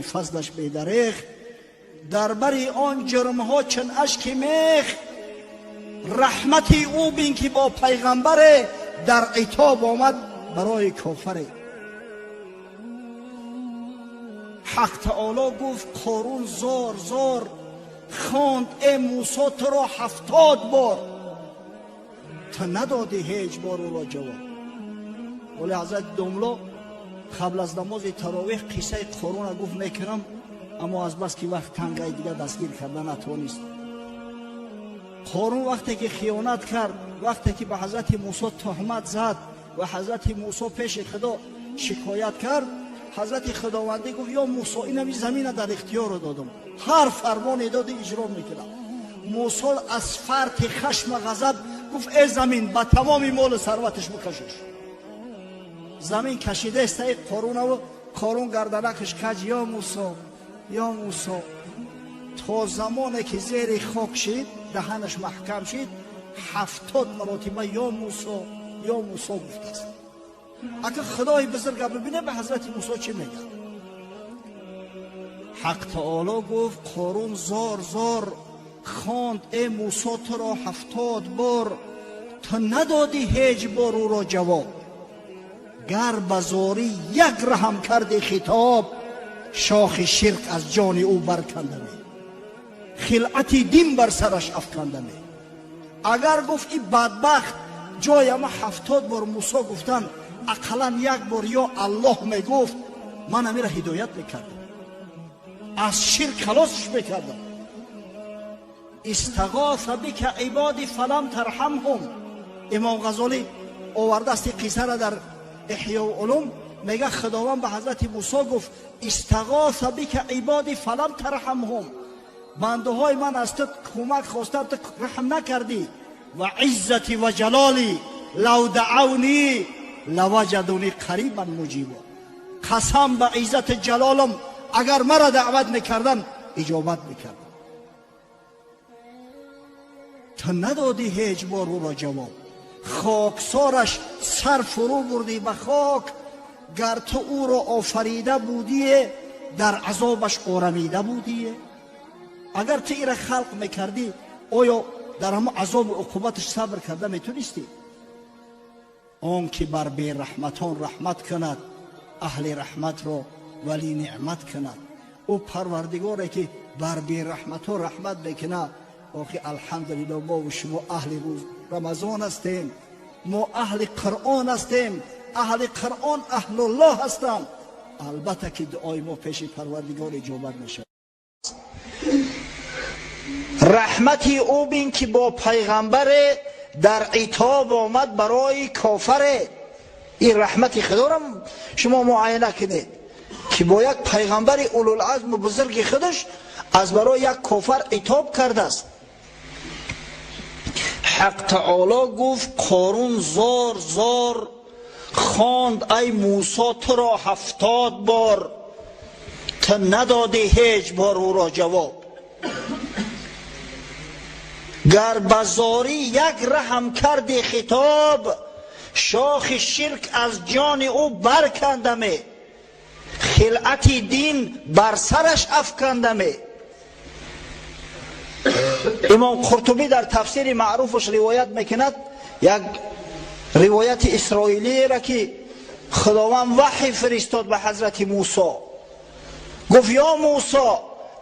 فضلش بیدریخ در بری آن جرمها چون اشک میخ. رحمتی او بین که با پیغمبر در عتاب آمد برای کافر. حق تعالی گفت قارون زار زار خواند ای موسی تو را 70 بار، تو ندادی هیچ بار او را جواب. ولی حضرت دملا قبل از نماز تراویح قصه قارون را گفت میکنم، اما از بس که وقت تنگای دیگه دستگیر کردن نتوانست. قارون وقتی که خیانت کرد، وقتی که به حضرت موسی تهمت زد و حضرت موسی پیش خدا شکایت کرد، حضرت خداوندی گفت یا موسی این زمین در اختیار دادم، هر فرمان دادی اجرا میکنم. موسی از فرط خشم و غضب گفت ای زمین با تمام مال ثروتش بکشش. زمین کشیده است قارون و قارون گردنکش کج یا موسی یا موسی تا زمانی که زیر خاک شد دهنش محکم شد 70 مرتبه یا موسی یا موسی گفته است. اگر خدای بزرگ ببینه به حضرت موسی چی میگه؟ حق تعالی گفت قارون زار زار خواند ای موسی تو را 70 بار، تو ندادی هیچ بار او را جواب. گر بزاری یک رحم کرده خطاب، شاخ شرک از جان او برکنده می، خلعت دین بر سرش افکنده می. اگر گفت این بدبخت جای ما 70 بار موسی گفتن، اقلا یک بار یا الله می گفت، من امیره هدایت میکردم، از شرک خلاصش میکردم. استغاث بک عبادی فلم ترحمهم. امام غزالی آورده است قصه را در احیاء العلوم، میگه خداوند به حضرت موسی گفت استغاث بک عبادی فلم ترحمهم، بنده های من از تو کمک خواستم تو رحم نکردی. و عزتی و جلالی لو دعونی لوجدونی قریبا مجیبا. قسم به عزت جلالم اگر مرا دعوت میکردن اجابت میکردم. تو ندادی هیچ بار او را جواب. خاکسارش سر فرو بردی به خاک، گر تو او را آفریده بودی در عذابش آرمیده بودی. اگر تو ایره خلق میکردی آیا در همه عذاب و عقوبتش صبر کرده میتونستی؟ آن که بر بی رحمتان رحمت کند، اهل رحمت را ولی نعمت کند. او پروردگاره که بر بی رحمتان رحمت میکنه. آخی الحمدلله ما و شما اهل روز رمضان هستیم، ما اهل قرآن هستیم، اهل قرآن اهل الله هستند. البته که دعای ما پیش پروردگار اجابت میشه. رحمتی او بین که با پیغمبر در عتاب آمد برای کافر. این رحمت خدا را شما معاینه کنید که با یک پیغمبر اولوالعزم و بزرگ خودش از برای یک کافر عتاب کرده است. حق تعالی گفت قارون زار زار خواند ای موسی تو را 70 بار، تو ندادی هیچ بار او را جواب. گر بزاری یک رحم کردی خطاب، شاخ شرک از جان او برکندمی، خلعت دین بر سرش افکندمی. امام قرطبی در تفسیر معروفش روایت میکند، یک روایت اسرائیلی را که خداوند وحی فرستاد به حضرت موسی، گفت یا موسی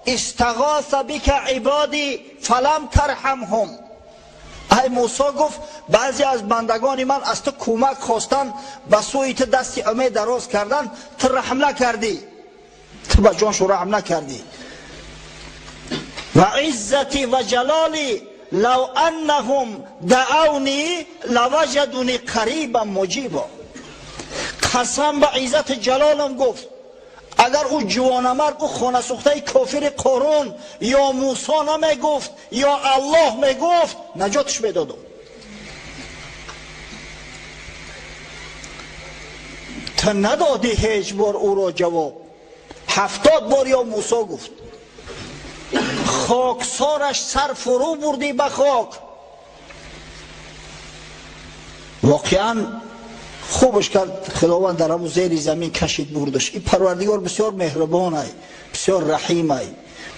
استغاث بک عبادی فلم ترحمهم. ای موسی گفت بعضی از بندگان من از تو کمک خواستن، به سوی تو دست امید دراز کردن، تو رحم نکردی، تو به جانشو رحم نکردی. و عزتی و جلالی لو انهم دعونی لوجدونی قریبا مجیبا. قسم به عزت جلالم گفت اگر او جوانمرد و خانه سوخته کافر قارون یا موسی نمی گفت یا الله می گفت، نجاتش میدادم. تو ندادی هیچ بار او را جواب. 70 بار یا موسی گفت. خاکسارش سر فرو بردی به خاک. واقعا خوبش کرد خداوند در همون زیر زمین کشید بردش. این پروردگار بسیار مهربان است، بسیار رحیم ای،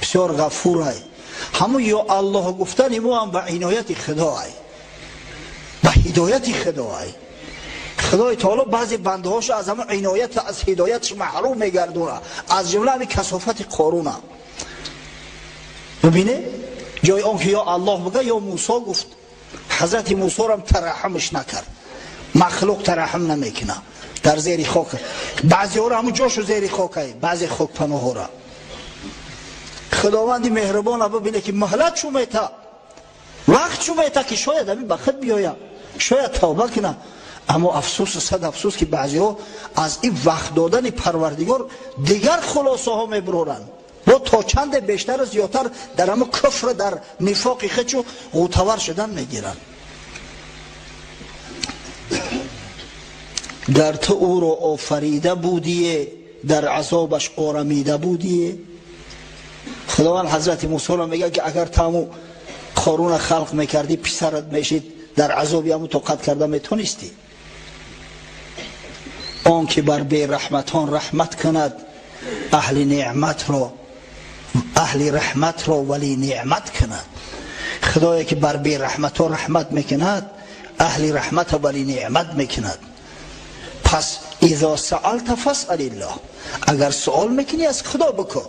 بسیار غفور ای. همون یا الله گفتن مو هم به عنایت خدا ای، به هدایت خدا ای. خدای تعالی بعضی بنده هاشو از همون عنایت از هدایتش محروم میگردونه، از جمله همین کثافت قارون. ببینه جای آن که یا الله بگه یا موسی گفت، حضرت موسی هم ترحمش نکرد، مخلوق ترحم نمیکنه در زیر خاک. بعضی ها را همون جاشو زیر خاکه، بعضی خاک پناه ها را. خداوندی مهربان ببینه که مهلت شو میته، وقت شو میته که شاید همین بخت بیایم، شاید توبه کنه. اما افسوس، صد افسوس که بعضی ها از این وقت دادن پروردگار دیگر خلاصه ها میبرورن و تا چند بیشتر زیادتر در همه کفر، در نفاق خودشو غوطه‌ور شدن میگیرن. گر تو او را آفریده بودی در عذابش آرمیده بودی. خداوند حضرت موسی را میگه که اگر تو قارون خلق میکردی پسرت میشید، در عذابی همون طاقت کرده میتونستی. آن که بر بی رحمتان رحمت کند، اهل نعمت را، اهل رحمت را ولی نعمت کند. خدایی که بر بی رحمتان رحمت میکند، اهل رحمت ولی نعمت میکند. پس اذا سألت فاسأل الله، اگر سوال میکنی از خدا بکن.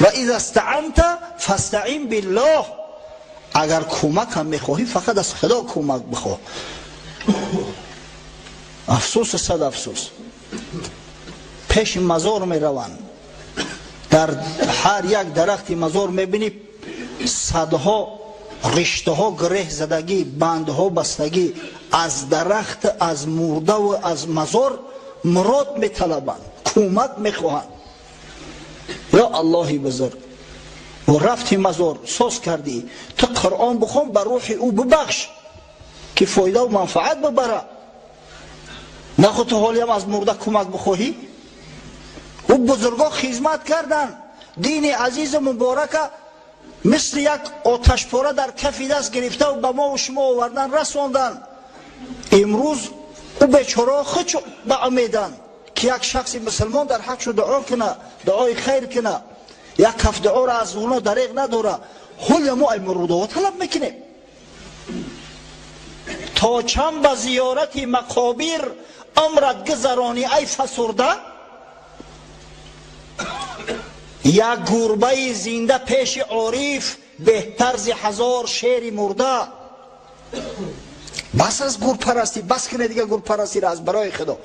و اذا استعنت فاستعین بالله، اگر کمک هم میخواهی فقط از خدا کمک بخواه. افسوس، صد افسوس. پیش مزار میروند، در هر یک درختی مزار میبینی صدها رشته ها گره زدگی، بندها بستگی، از درخت، از مرده و از مزار مراد میطلبند، کمک میخواهند. یا اللهی بزرگ، و رفتی مزار ساز کردی، تو قرآن بخون بر روح او ببخش که فایده و منفعت ببره. نخود تو حالی هم از مرده کمک بخواهی. او بزرگا خدمت کردن، دین عزیز مبارک مثل یک آتش پاره در کف دست گرفته و به ما و شما آوردن رساندن. امروز او بیچاره خود به امیدن که یک شخص مسلمان در حقش دعا کنه، دعای خیر کنه، یک کف دعا را از اونا دریغ نداره. حالی ما ای مرودها طلب میکنیم. تا چند به زیارت مقابر امرت گذرانی ای فسرده. یک گربه زنده پیش عارف بهتر ز 1000 شیر مرده. بس از گربه پرستی، بس کنه دیگه گربه پرستی را از برای خدا.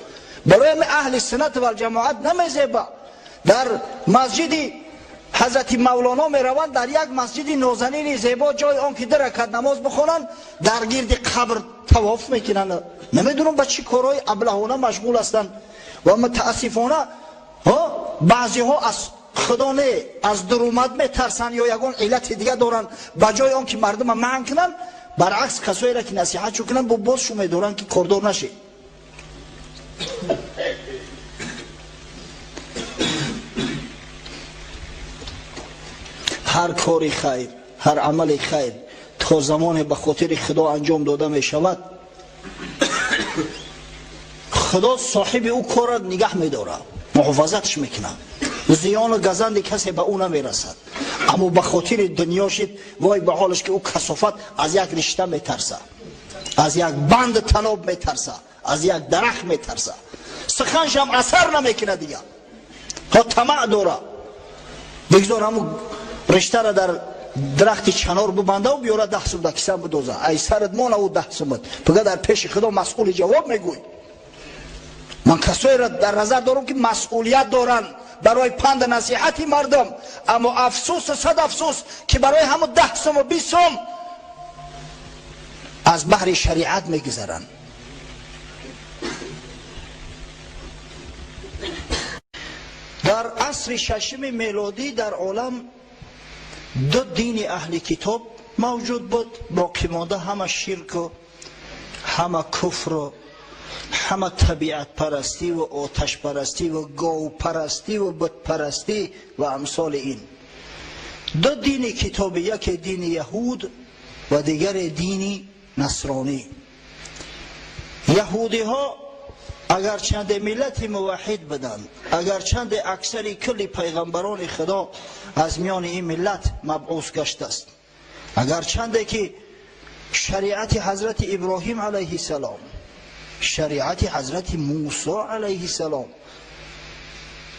برای اهل سنت و جماعت نمیزیبه. در مسجد حضرت مولانا میروند، در یک مسجد نازنین زیبا، جای آن که 2 رکعت نماز بخونن، در گرد قبر طواف میکنن. نمیدونم به چی کارهای ابلهانه مشغول هستند. و متاسفانه بعضی ها از خدا نه، از درومت میترسن یا یگان علت دیگه دارن. به جای آن که مردم منع کنن، برعکس کسایی را که نصیحت شو کنن با بازشو میدارن که کاردار نشه. هر کاری خیر، هر عمل خیر تا زمان به خاطر خدا انجام داده می شود، خدا صاحب او کار را نگه می داره، محافظتش میکنه، زیان و گزند کسی به او نمی رسد. اما به خاطر دنیا شد وای به حالش که او کثافت از یک رشته می ترسه، از یک بند تناب می ترسه، از یک درخت می ترسه، سخنش هم اثر نمیکنه دیگه. ها طمع داره، بگذار همون رشته را در درخت چنار ببنده و بیاره 10 سوم کیسه بدوزه. ای سرت مانه و 10 سومت بگه در پیش خدا مسئول جواب میگوی. من کسایی را در نظر دارم که مسئولیت دارن برای پند نصیحت مردم، اما افسوس، صد افسوس که برای همون 10 سوم و 20 سوم از بحر شریعت میگذرن. در عصر 6 میلادی در عالم 2 دین اهل کتاب موجود بود. باقی مانده همه شرک و همه کفر و همه طبیعت پرستی و آتش پرستی و گاو پرستی و بت پرستی و امثال این. 2 دین کتاب، یک دین یهود و دیگر دین نصرانی. یهودی ها اگر چند ملت موحد بدن، اگر چند اکثر کل پیغمبران خدا از میان این ملت مبعوث گشته است، اگر چند که شریعت حضرت ابراهیم علیه السلام، شریعت حضرت موسی علیه السلام،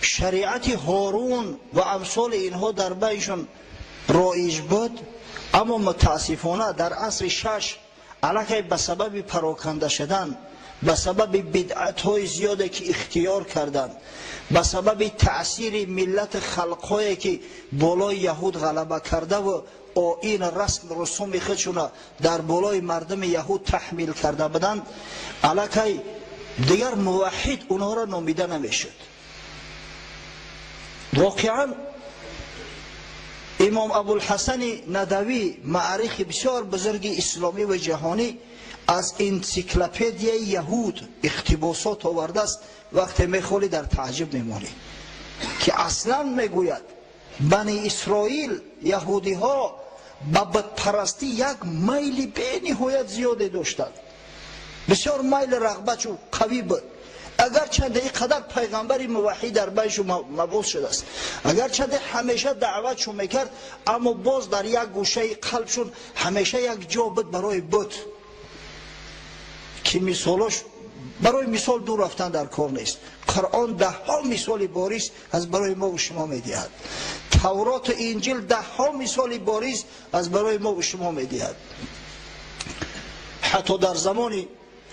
شریعت هارون و امثال اینها در بینشون رایج بود، اما متاسفانه در عصر شش علاقه به سبب پراکنده شدن، به سبب بدعت های زیاده که اختیار کردند، به سبب تأثیر ملت خلقهایی که بالای یهود غلبه کرده و آیین رسم رسوم خودشون در بالای مردم یهود تحمیل کرده بودند، علاقه دیگر موحد اونها را نامیده نمیشد. واقعا امام ابوالحسن ندوی معرخ بسیار بزرگ اسلامی و جهانی از انسیکلوپدیای یهود اقتباسات آورده است. وقتی میخوری در تعجب میمانی که اصلا میگوید بنی اسرائیل یهودی ها به بتپرستی یک میل به نهایت زیاده داشتند، بسیار میل رغبت و قوی بود. اگر چند اینقدر پیغمبری موحد در بینشون مبعوث شده است، اگر چند همیشه دعوتشون میکرد، اما باز در یک گوشه قلبشون همیشه یک جا بود برای بت که مثالش برای مثال دور رفتن در کار نیست. قرآن ده ها مثال باریز از برای ما و شما میدهد، تورات و انجیل ده ها مثال باریز از برای ما و شما میدهد. حتی در زمان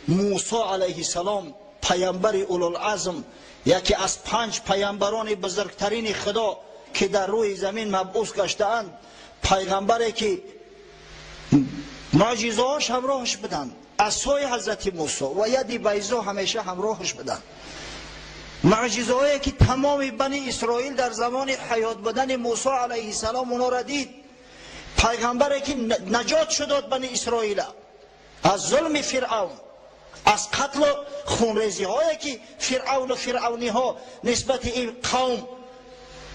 موسی علیه السلام پیامبر اولوالعزم، یکی از 5 پیامبران بزرگترین خدا که در روی زمین مبعوث گشته‌اند، پیغمبری که معجزه‌اش همراهش بدن، عصای حضرت موسی و ید بیضا همیشه همراهش بدن، معجزه‌ای که تمام بنی اسرائیل در زمان حیات بدن موسی علیه السلام اونا را دید. پیغمبری که نجات شد بنی اسرائیل از ظلم فرعون، از قتل و خونریزی هایی که فرعون و فرعونی ها نسبت این قوم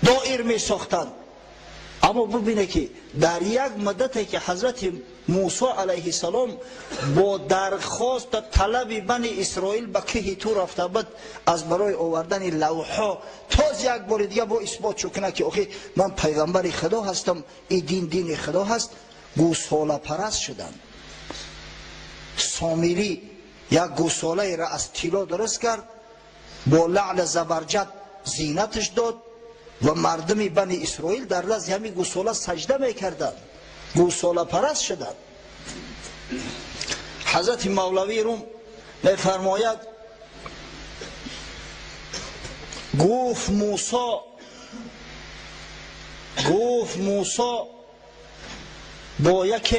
دایر می ساختند. اما ببینه که در یک مدتی که حضرت موسی علیه السلام با درخواست و طلب بنی اسرائیل به کوه طور رفته بود از برای آوردن لوحا، تاز یک بار دیگه با اثبات شکنه که آخه من پیغمبر خدا هستم، این دین خدا هست، گوساله پرست شدن. سامری یک گوساله را از طلا درست کرد، با لعل زبرجد زینتش داد و مردم بنی اسرائیل در لحظه همین گوساله سجده میکردند، گوساله پرست شدند. حضرت مولوی روم میفرماید گفت موسی با یک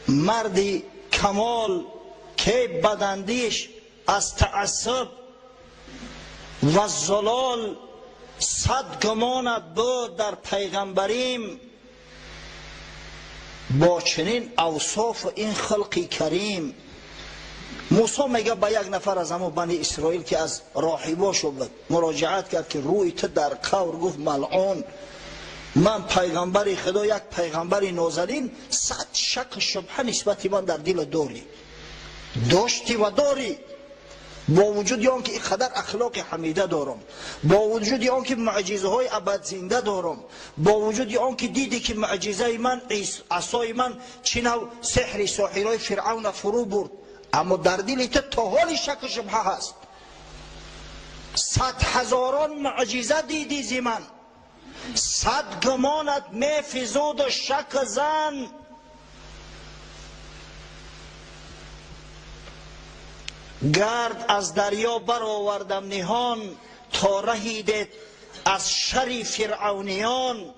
مردی کمال که بدندیش از تعصب و زلال 100 گمانت بود در پیغمبریم، با چنین اوصاف این خلق کریم. موسی میگه به یک نفر از همون بنی اسرائیل که از راهباشو بود مراجعت کرد که روی تو در قور، گفت ملعون، من پیغمبر خدا، یک پیغمبر نازنین، 100 شک شبهه نسبت من در دل داشتی و داری، با وجود آن که اینقدر اخلاق حمیده دارم، با وجود آن که معجزه های ابد زنده دارم، با وجود آن که دیدی که معجزه من عصای من چه نوع سحر ساحرای فرعون فرو برد، اما در دل تو تا حال شک و شبهه هست. 100,000 معجزه دیدی زی من، 100 گمانت میفزود و شک زن. گرد از دریا برآوردم نهان، تا رهیدت از شر فرعونیان.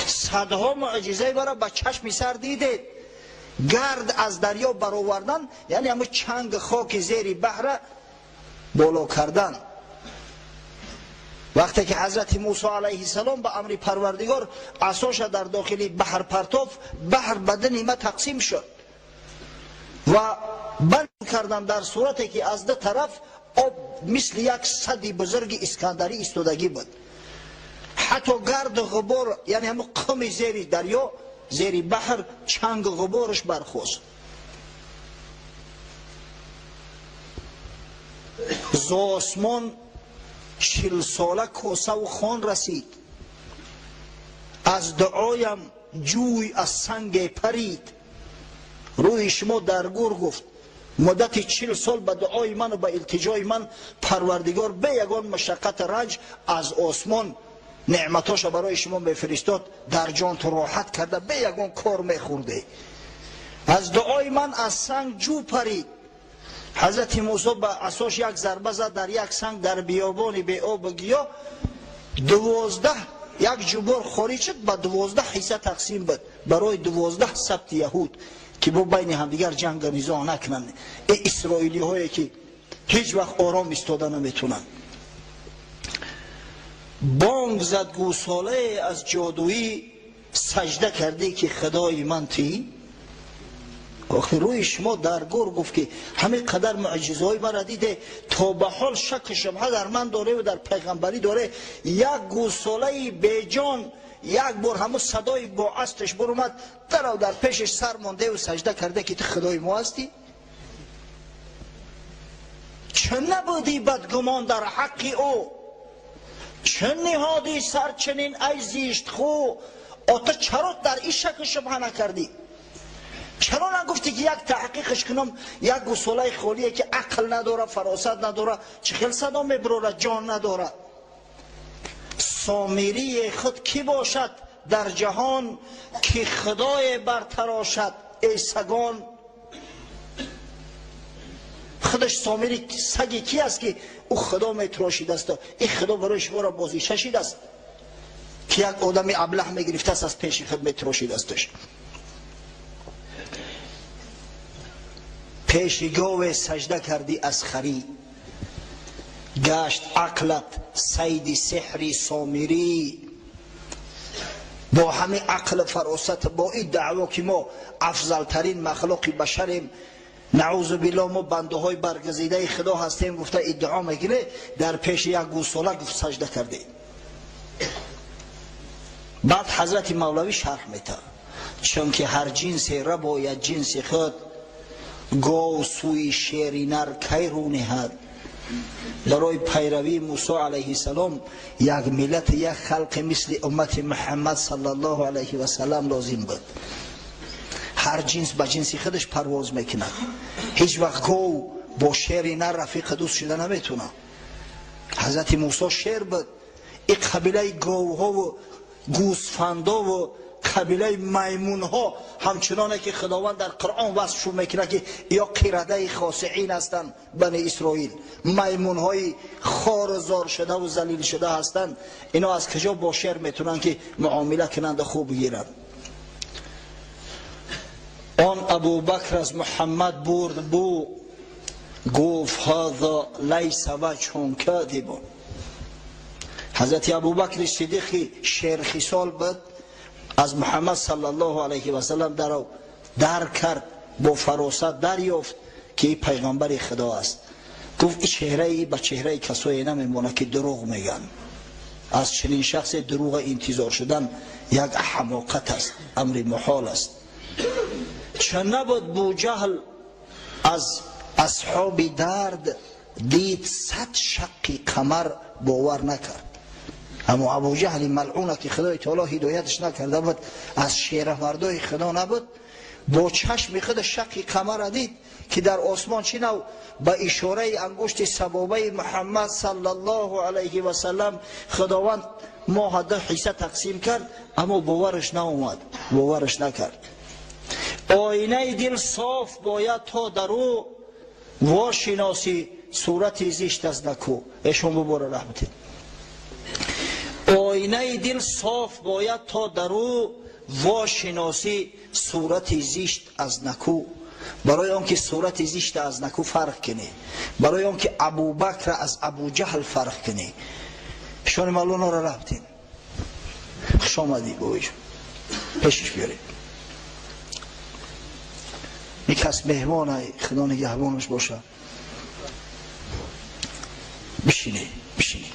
100 معجزه برای به چشم سر دیدید. گرد از دریا برآوردن یعنی همون چنگ خاک زیر بحر بالا کردن. وقتی که حضرت موسی علیه السلام به امر پروردگار عصاش در داخل بحر پرتاف، بحر بدن ما تقسیم شد و بند کردن در صورتی که از دو طرف آب مثل یک سدی بزرگ اسکندری ایستادگی بود. حتی گرد و غبار یعنی همون قم زیر دریا، زیر بحر چنگ و غبارش برخواست. ز آسمان 40 ساله کاسه و خوان رسید، از دعایم جوی از سنگ پرید. روی شما درگور گفت مدت 40 سال به دعای من و به التجای من پروردگار به یگان مشقت رنج از آسمان نعمتاشو برای شما میفرستاد، در جان تو راحت کرده، به یگان کار میخورده. از دعای من از سنگ جو پرید. حضرت موسی به عصاش یک ضربه زد در یک سنگ در بیابان بی آب و گیاه، 12 یک جبر خارج شد، به 12 حصه تقسیم بود برای 12 سبط یهود که با بین همدیگر جنگ نیزا نکنن. این اسرائیلی هایی که هیچ وقت آرام ایستاده نمیتونن. بانگ زد گوساله از جادویی، سجده کردی که خدای من تی. آخه روی شما درگور گفت که همین قدر معجزه های مرا دیده، تا به حال شک شبهه در من داره و در پیغمبری داره. یک گوساله بیجان یک بار همون صدای با استش برآمد، در پیشش سر مانده و سجده کرده که تو خدای ما هستی. چه نبودی بدگمان در حق او، چه نهادی سر چنین ای زیشت خو. آتا چرا در این شک شبهه نکردی؟ چرا نگفتی که یک تحقیقش کنم، یک گوساله خالیه که عقل نداره، فراست نداره، چه خیلی صدا میبره، جان نداره. سامری خود کی باشد در جهان که خدای برتراشد ای سگان. خودش سامری سگی کی است که او خدا میتراشیده است؟ این خدا برای شما را بازی ششید است که یک آدم ابله میگرفته است از پیش خود میتراشیده استش. پیش گاو سجده کردی از خری، گشت عقلت صید سحری سامری. با همه عقل فراست، با این دعوا که ما افضل ترین مخلوق بشریم، نعوذ بالله ما بنده های برگزیده خدا هستیم، گفته ادعا میگیره، در پیش یک گوساله گفت سجده کرده. بعد حضرت مولوی شرح میده چون که هر جنسی را باید جنس خود، گاو سوی شیر نر کی رو نهد. برای پیروی موسی علیه السلام یک ملت، یک خلق مثل امت محمد صلی الله علیه و سلم لازم بود. هر جنس به جنس خودش پرواز میکنه. هیچ وقت گاو با شیر نر رفیق دوست شده نمیتونه. حضرت موسی شیر بود. این قبیله گاوها و گوسفندا و قبیله میمون ها همچنانه که خداوند در قرآن وصف میکنه که یا قرده خاصعین هستند بنی اسرائیل، میمون های خارزار شده و ذلیل شده هستند. اینا از کجا با شیر میتونن که معامله کنند و خوب بگیرن؟ آن ابو بکر از محمد برد بو، گفت هذا لیس وجه کاذب. حضرت ابو بکر صدیق شیر خصال بود، از محمد صلی الله علیه و سلم در کرد، با فراست دریافت که این پیغمبر خدا است. گفت این چهره ای به چهره کسایی نمیمونه که دروغ میگن. از چنین شخص دروغ انتظار شدن یک حماقت است، امر محال است. چه نبود بوجهل از اصحاب درد، دید 100 شقی قمر باور نکرد. اما ابو جهل ملعونه که خدای تعالی هدایتش نکرده بود، از شیر مردای خدا نبود، با چشم خود شقی قمر دید که در آسمان چی نو با اشاره انگشت سبابه محمد صلی الله علیه و سلم خداوند ماه 10 حصه تقسیم کرد، اما باورش ناومد، باورش نکرد. آینه دل صاف باید تا در او، واشناسی صورت زشت از نکو. ایشون بباره رحمتی. آینه دل صاف باید تا در او، واشناسی صورت زشت از نکو. برای آنکه صورت زشت از نکو فرق کنه، برای آنکه ابو بکر از ابو جهل فرق کنه. شان مولانا را رفتین خوش آمدی بایشون پیشش بیاریم. یک کس مهمان خدا نگهبانش باشه. بشینی بشینی.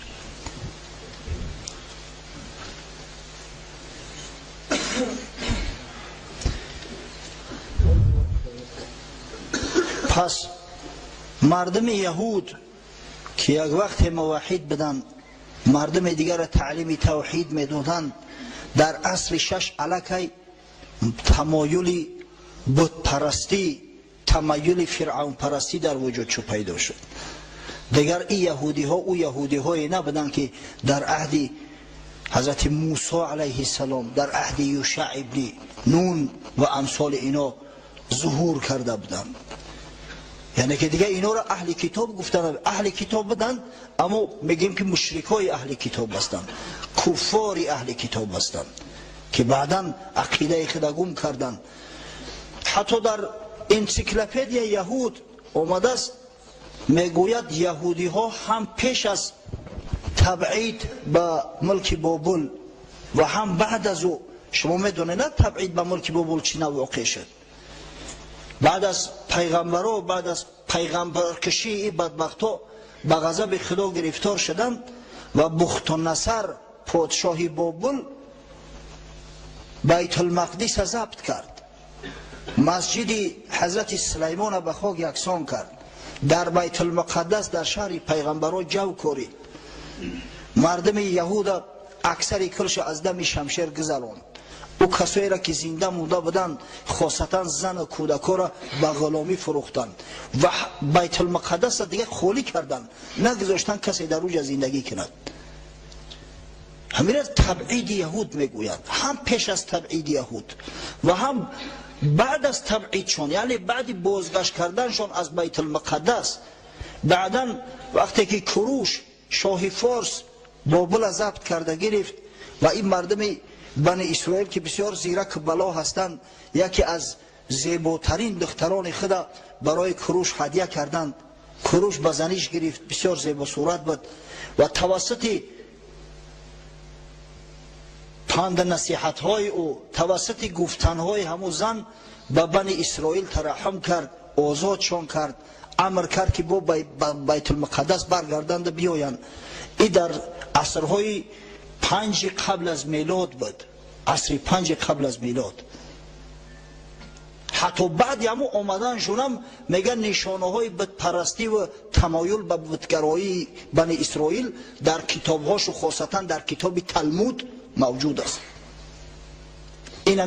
پس مردم یهود که یک وقت موحد بدن مردم دیگر را تعلیم توحید میدادند، در عصر 6 الکی تمایل بت پرستی، تمایل فرعون پرستی در وجود شو پیدا شد. دیگر این یهودی ها او یهودی هایی نبودند که در عهد حضرت موسی علیه السلام، در عهد یوشع ابن نون و امثال اینا ظهور کرده بودند. یعنی که دیگه اینا را اهل کتاب گفتن، اهل کتاب بودند، اما میگیم که مشرکای اهل کتاب هستند، کفار اهل کتاب هستند که بعداً عقیده خود گم کردند. حتی در انسیکلوپدیا یهود آمده است میگوید یهودی ها هم پیش از تبعید به ملک بابل و هم بعد از او، شما میدونید تبعید به ملک بابل چی واقع شد؟ بعد از پیغمبرها، بعد از پیغمبر کشی بدبختا به غضب خدا گرفتار شدند و بخت نصر پادشاهی بابل بیت المقدس ضبط کرد، مسجد حضرت سلیمان به خاک یکسان کرد، در بیت المقدس در شهر پیغمبرها جو کورید، مردم یهود اکثر کلش از دم شمشیر گذراند. او کسایی را که زنده مونده بودند خاصتا زن و کودکان را به غلامی فروختند و بیت المقدس را دیگه خالی کردند، نگذاشتند کسی در اوج زندگی کند. همین را تبعید یهود میگویند، هم پیش از تبعید یهود و هم بعد از تبعیدشون، یعنی بعد بازگشت کردنشون از بیت المقدس. بعدا وقتی که کوروش شاه فارس بابل ضبط کرده گرفت و این مردم بنی اسرائیل که بسیار زیرک بلا هستند، یکی از زیباترین دختران خود برای کوروش هدیه کردند. کوروش به زنیش گرفت، بسیار زیبا صورت بود و توسط پند نصیحت های او، توسط گفتن های همو زن به بنی اسرائیل ترحم کرد، آزادشان کرد، امر کرد که با بیت المقدس برگردند بیایند. این در عصرهای 5 قبل از میلاد بود، عصر 5 قبل از میلاد. حتی بعد همو آمدن شونم میگن نشانه های بت پرستی و تمایل به بتگرایی بنی اسرائیل در کتاب هاش و خاصتا در کتاب تلمود موجود است. این